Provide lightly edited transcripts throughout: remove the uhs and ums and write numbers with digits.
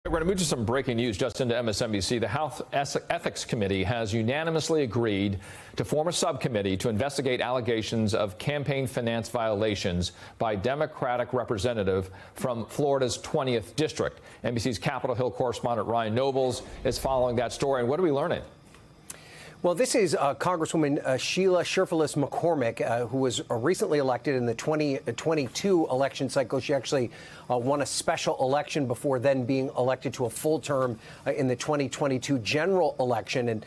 We're going to move to some breaking news just into MSNBC. The House Ethics Committee has unanimously agreed to form a subcommittee to investigate allegations of campaign finance violations by Democratic representative from Florida's 20th district. NBC's Capitol Hill correspondent Ryan Nobles is following that story. And what are we learning? Well, this is Congresswoman Sheila Sherfilis McCormick, who was recently elected in the 2022 election cycle. She actually won a special election before then being elected to a full term in the 2022 general election. And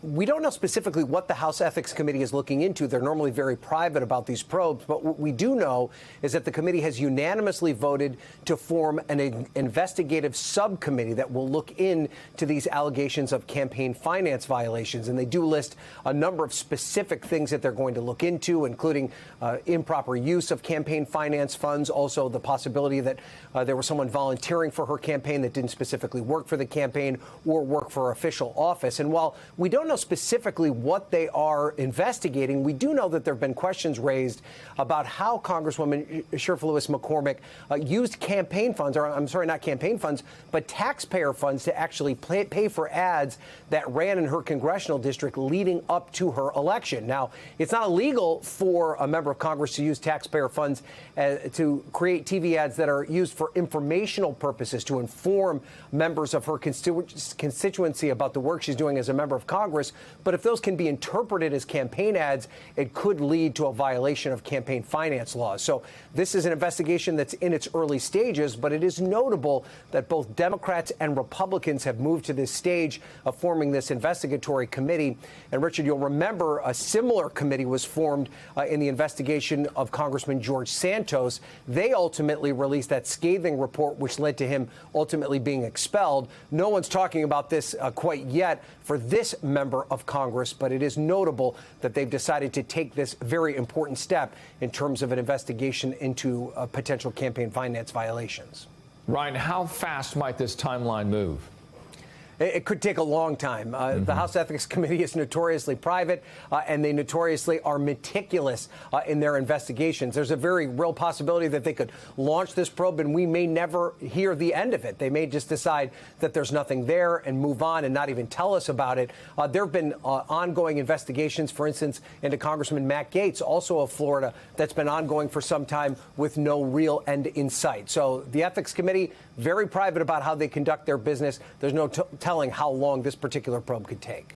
we don't know specifically what the House Ethics Committee is looking into. They're normally very private about these probes. But what we do know is that the committee has unanimously voted to form an investigative subcommittee that will look into these allegations of campaign finance violations. And they do list a number of specific things that they're going to look into, including improper use of campaign finance funds, also the possibility that there was someone volunteering for her campaign that didn't specifically work for the campaign or work for official office. And while we don't know specifically what they are investigating, we do know that there have been questions raised about how Congresswoman Sherfilis McCormick used campaign funds, or I'm sorry, not campaign funds, but taxpayer funds to actually pay for ads that ran in her congressional district leading up to her election. Now, it's not illegal for a member of Congress to use taxpayer funds to create TV ads that are used for informational purposes, to inform members of her constituency about the work she's doing as a member of Congress. But if those can be interpreted as campaign ads, it could lead to a violation of campaign finance laws. So this is an investigation that's in its early stages, but it is notable that both Democrats and Republicans have moved to this stage of forming this investigatory committee. And Richard, you'll remember a similar committee was formed in the investigation of Congressman George Santos. They ultimately released that scathing report, which led to him ultimately being expelled. No one's talking about this quite yet for this member of Congress, but it is notable that they've decided to take this very important step in terms of an investigation into potential campaign finance violations. Ryan, how fast might this timeline move? It could take a long time. The House Ethics Committee is notoriously private, and they notoriously are meticulous in their investigations. There's a very real possibility that they could launch this probe, and we may never hear the end of it. They may just decide that there's nothing there and move on and not even tell us about it. There have been ongoing investigations, for instance, into Congressman Matt Gaetz, also of Florida, that's been ongoing for some time with no real end in sight. So the Ethics Committee, very private about how they conduct their business. There's no telling how long this particular probe could take.